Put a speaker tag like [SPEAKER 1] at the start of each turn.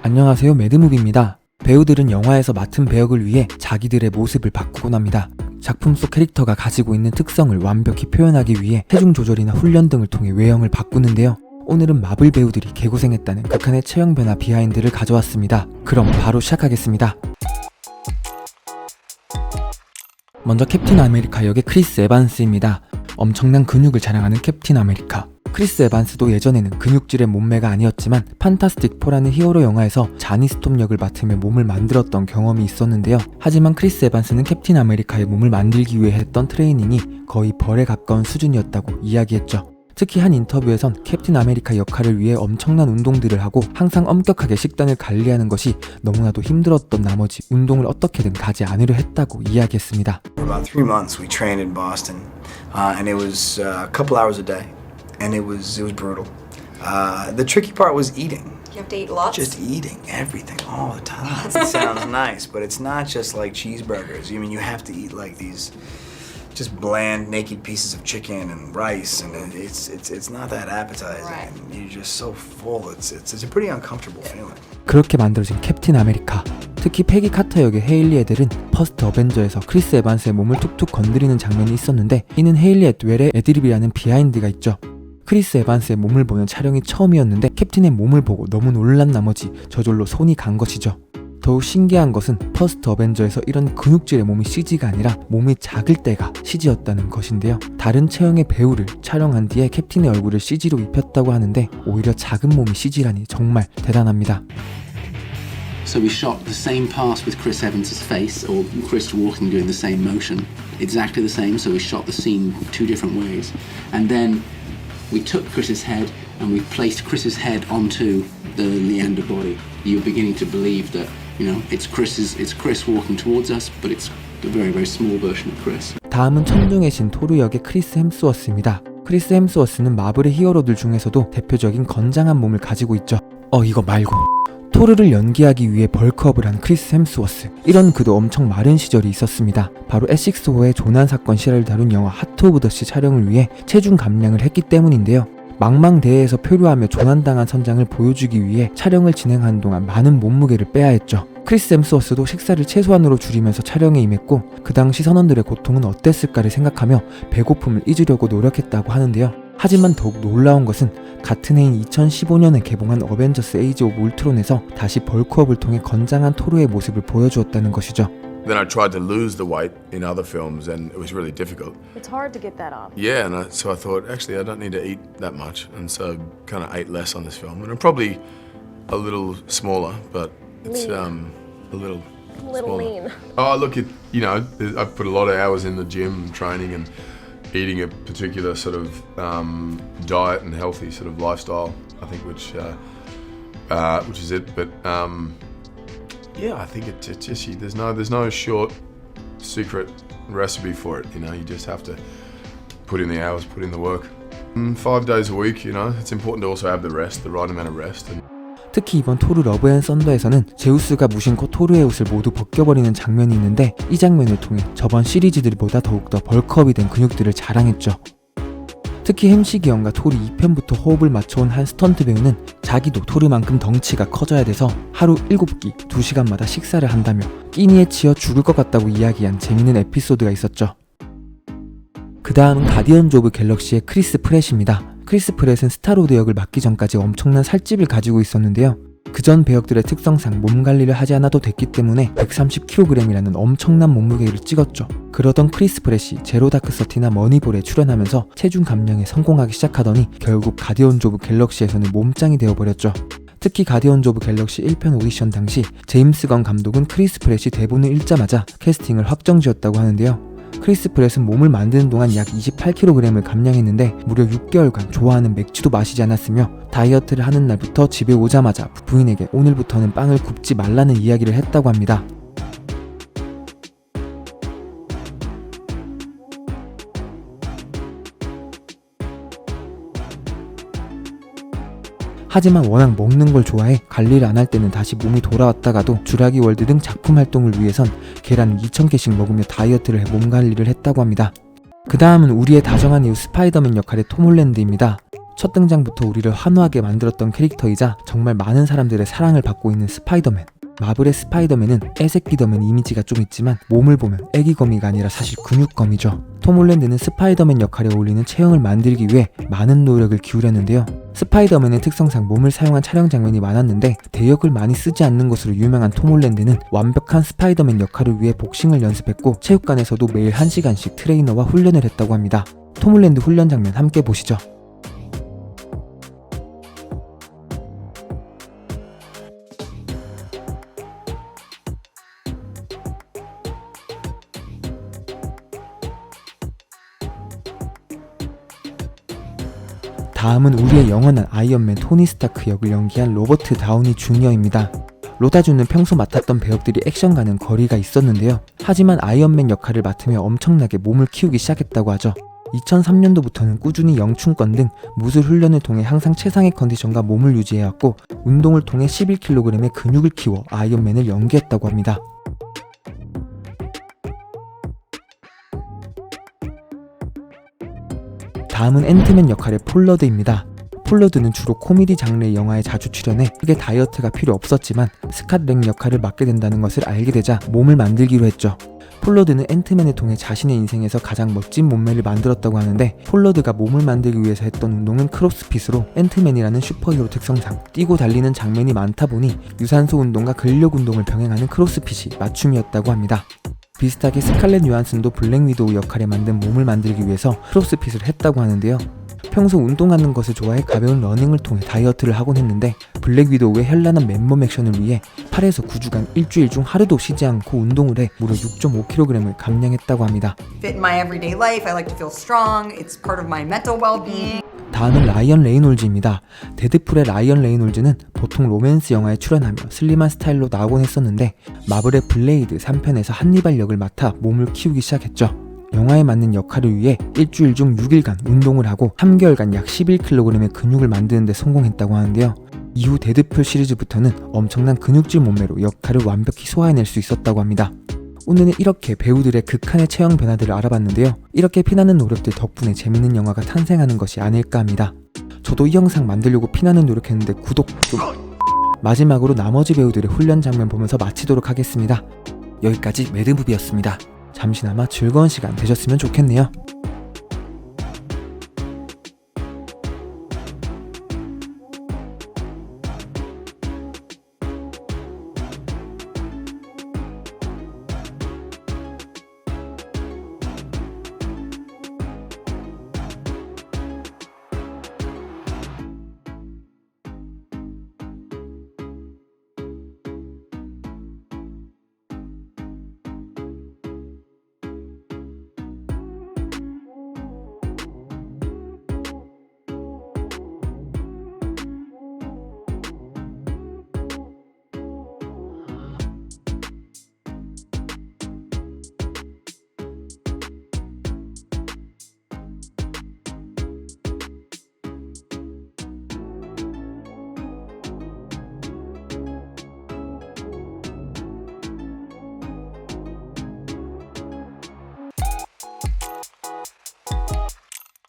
[SPEAKER 1] 안녕하세요, 매드무비입니다. 배우들은 영화에서 맡은 배역을 위해 자기들의 모습을 바꾸곤 합니다. 작품 속 캐릭터가 가지고 있는 특성을 완벽히 표현하기 위해 체중 조절이나 훈련 등을 통해 외형을 바꾸는데요. 오늘은 마블 배우들이 개고생했다는 극한의 체형 변화 비하인드를 가져왔습니다. 그럼 바로 시작하겠습니다. 먼저 캡틴 아메리카 역의 크리스 에반스입니다. 엄청난 근육을 자랑하는 캡틴 아메리카. 크리스 에반스도 예전에는 근육질의 몸매가 아니었지만 판타스틱 4라는 히어로 영화에서 자니 스톰 역을 맡으며 몸을 만들었던 경험이 있었는데요. 하지만 크리스 에반스는 캡틴 아메리카의 몸을 만들기 위해 했던 트레이닝이 거의 벌에 가까운 수준이었다고 이야기했죠. 특히 한 인터뷰에선 캡틴 아메리카 역할을 위해 엄청난 운동들을 하고 항상 엄격하게 식단을 관리하는 것이 너무나도 힘들었던 나머지 운동을 어떻게든 가지 않으려 했다고 이야기했습니다.
[SPEAKER 2] About 3 months we trained in Boston, and it was a couple hours a day, and it was brutal. The tricky part was eating.
[SPEAKER 3] You have to eat lots?
[SPEAKER 2] Just eating everything all the time. It sounds nice, but it's not just like cheeseburgers. I mean, you have to eat like these just bland, naked pieces of chicken and rice, and it's not that appetizing.
[SPEAKER 3] Right.
[SPEAKER 2] And you're just so full. It's a pretty uncomfortable feeling.
[SPEAKER 1] 그렇게 만들어진 캡틴 아메리카. 특히 패기 카터 역의 헤일리 애들은 퍼스트 어벤져에서 크리스 에반스의 몸을 툭툭 건드리는 장면이 있었는데 이는 헤일리 애들의 애드립이라는 비하인드가 있죠. 크리스 에반스의 몸을 보는 촬영이 처음이었는데 캡틴의 몸을 보고 너무 놀란 나머지 저절로 손이 간 것이죠. 더욱 신기한 것은 퍼스트 어벤져에서 이런 근육질의 몸이 CG가 아니라 몸이 작을 때가 CG였다는 것인데요. 다른 체형의 배우를 촬영한 뒤에 캡틴의 얼굴을 CG로 입혔다고 하는데 오히려 작은 몸이 CG라니 정말 대단합니다.
[SPEAKER 4] So we shot the same pass with Chris Evans' face, or Chris walking doing the same motion, exactly the same, so we shot the scene 2 different ways. And then we took Chris's head and we placed Chris's head onto the Leander body. You're beginning to believe that, you know, it's Chris walking towards us, but it's a very, very small version of Chris.
[SPEAKER 1] 다음은 천둥의 신 토르 역의 크리스 햄스워스입니다. 크리스 햄스워스는 마블의 히어로들 중에서도 대표적인 건장한 몸을 가지고 있죠. 이거 말고 토르를 연기하기 위해 벌크업을 한 크리스 햄스워스. 이런 그도 엄청 마른 시절이 있었습니다. 바로 에식스호의 조난 사건 실화를 다룬 영화 하트 오브 더시 촬영을 위해 체중 감량을 했기 때문인데요. 망망대해에서 표류하며 조난당한 선장을 보여주기 위해 촬영을 진행하는 동안 많은 몸무게를 빼야 했죠. 크리스 햄스워스도 식사를 최소한으로 줄이면서 촬영에 임했고 그 당시 선원들의 고통은 어땠을까를 생각하며 배고픔을 잊으려고 노력했다고 하는데요. 하지만 더욱 놀라운 것은 같은 해인 2015년에 개봉한 어벤져스 에이지 오브 울트론에서 다시 벌크업을 통해 건장한 토르의 모습을 보여주었다는 것이죠.
[SPEAKER 5] Then I tried to lose the weight in other films and it was really difficult.
[SPEAKER 6] It's hard to get that off.
[SPEAKER 5] Yeah, and so I thought, actually I don't need to eat that much, and so kind of ate less on this film. And I'm probably a little smaller, but it's a little smaller.
[SPEAKER 6] Lean.
[SPEAKER 5] Oh, look, I've put a lot of hours in the gym training and eating a particular sort of diet and healthy sort of lifestyle, I think, which is it. But yeah, I think it's just there's no short secret recipe for it. You just have to put in the hours, put in the work. 5 days a week, it's important to also have the rest, the right amount of rest.
[SPEAKER 1] 특히 이번 토르 러브 앤 썬더에서는 제우스가 무심코 토르의 옷을 모두 벗겨버리는 장면이 있는데 이 장면을 통해 저번 시리즈들보다 더욱더 벌크업이 된 근육들을 자랑했죠. 특히 햄식이 형과 토르 2편부터 호흡을 맞춰온 한 스턴트 배우는 자기도 토르만큼 덩치가 커져야 돼서 하루 7끼 2시간마다 식사를 한다며 끼니에 치여 죽을 것 같다고 이야기한 재밌는 에피소드가 있었죠. 그 다음은 가디언즈 오브 갤럭시의 크리스 프렛입니다. 크리스 프렛은 스타로드 역을 맡기 전까지 엄청난 살집을 가지고 있었는데요. 그전 배역들의 특성상 몸 관리를 하지 않아도 됐기 때문에 130kg이라는 엄청난 몸무게를 찍었죠. 그러던 크리스 프렛이 제로 다크 서티나 머니볼에 출연하면서 체중 감량에 성공하기 시작하더니 결국 가디언즈 오브 갤럭시에서는 몸짱이 되어버렸죠. 특히 가디언즈 오브 갤럭시 1편 오디션 당시 제임스 건 감독은 크리스 프렛이 대본을 읽자마자 캐스팅을 확정지었다고 하는데요. 크리스 프렛은 몸을 만드는 동안 약 28kg을 감량했는데 무려 6개월간 좋아하는 맥주도 마시지 않았으며 다이어트를 하는 날부터 집에 오자마자 부인에게 오늘부터는 빵을 굽지 말라는 이야기를 했다고 합니다. 하지만 워낙 먹는 걸 좋아해 관리를 안 할 때는 다시 몸이 돌아왔다가도 주라기 월드 등 작품 활동을 위해선 계란 2,000개씩 먹으며 다이어트를 해 몸 관리를 했다고 합니다. 그 다음은 우리의 다정한 이웃 스파이더맨 역할의 톰 홀랜드입니다. 첫 등장부터 우리를 환호하게 만들었던 캐릭터이자 정말 많은 사람들의 사랑을 받고 있는 스파이더맨. 마블의 스파이더맨은 애새끼더맨 이미지가 좀 있지만 몸을 보면 애기거미가 아니라 사실 근육거미죠. 톰 홀랜드는 스파이더맨 역할에 어울리는 체형을 만들기 위해 많은 노력을 기울였는데요. 스파이더맨의 특성상 몸을 사용한 촬영 장면이 많았는데 대역을 많이 쓰지 않는 것으로 유명한 톰 홀랜드는 완벽한 스파이더맨 역할을 위해 복싱을 연습했고 체육관에서도 매일 1시간씩 트레이너와 훈련을 했다고 합니다. 톰 홀랜드 훈련 장면 함께 보시죠. 다음은 우리의 영원한 아이언맨 토니 스타크 역을 연기한 로버트 다우니 주니어입니다. 로다주는 평소 맡았던 배역들이 액션과는 거리가 있었는데요. 하지만 아이언맨 역할을 맡으며 엄청나게 몸을 키우기 시작했다고 하죠. 2003년도부터는 꾸준히 영춘권 등 무술 훈련을 통해 항상 최상의 컨디션과 몸을 유지해왔고 운동을 통해 11kg의 근육을 키워 아이언맨을 연기했다고 합니다. 다음은 앤트맨 역할의 폴러드입니다. 폴러드는 주로 코미디 장르의 영화에 자주 출연해 크게 다이어트가 필요 없었지만 스캇 랭 역할을 맡게 된다는 것을 알게 되자 몸을 만들기로 했죠. 폴러드는 앤트맨을 통해 자신의 인생에서 가장 멋진 몸매를 만들었다고 하는데 폴러드가 몸을 만들기 위해서 했던 운동은 크로스핏으로 앤트맨이라는 슈퍼히어로 특성상 뛰고 달리는 장면이 많다 보니 유산소 운동과 근력 운동을 병행하는 크로스핏이 맞춤이었다고 합니다. 비슷하게 스칼렛 요한슨도 블랙 위도우 역할에 만든 몸을 만들기 위해서 크로스핏을 했다고 하는데요. 평소 운동하는 것을 좋아해 가벼운 러닝을 통해 다이어트를 하곤 했는데 블랙 위도우의 현란한 맨몸 액션을 위해 8에서 9주간 일주일 중 하루도 쉬지 않고 운동을 해 무려 6.5kg을 감량했다고 합니다.
[SPEAKER 3] Fit in my everyday life. I like to feel strong. It's part of my mental well-being.
[SPEAKER 1] 다음은 라이언 레이놀즈입니다. 데드풀의 라이언 레이놀즈는 보통 로맨스 영화에 출연하며 슬림한 스타일로 나오곤 했었는데 마블의 블레이드 3편에서 한니발 역을 맡아 몸을 키우기 시작했죠. 영화에 맞는 역할을 위해 일주일 중 6일간 운동을 하고 3개월간 약 11kg의 근육을 만드는 데 성공했다고 하는데요. 이후 데드풀 시리즈부터는 엄청난 근육질 몸매로 역할을 완벽히 소화해낼 수 있었다고 합니다. 오늘은 이렇게 배우들의 극한의 체형 변화들을 알아봤는데요. 이렇게 피나는 노력들 덕분에 재밌는 영화가 탄생하는 것이 아닐까 합니다. 저도 이 영상 만들려고 피나는 노력했는데 구독 좀... 마지막으로 나머지 배우들의 훈련 장면 보면서 마치도록 하겠습니다. 여기까지 매드무비였습니다. 잠시나마 즐거운 시간 되셨으면 좋겠네요.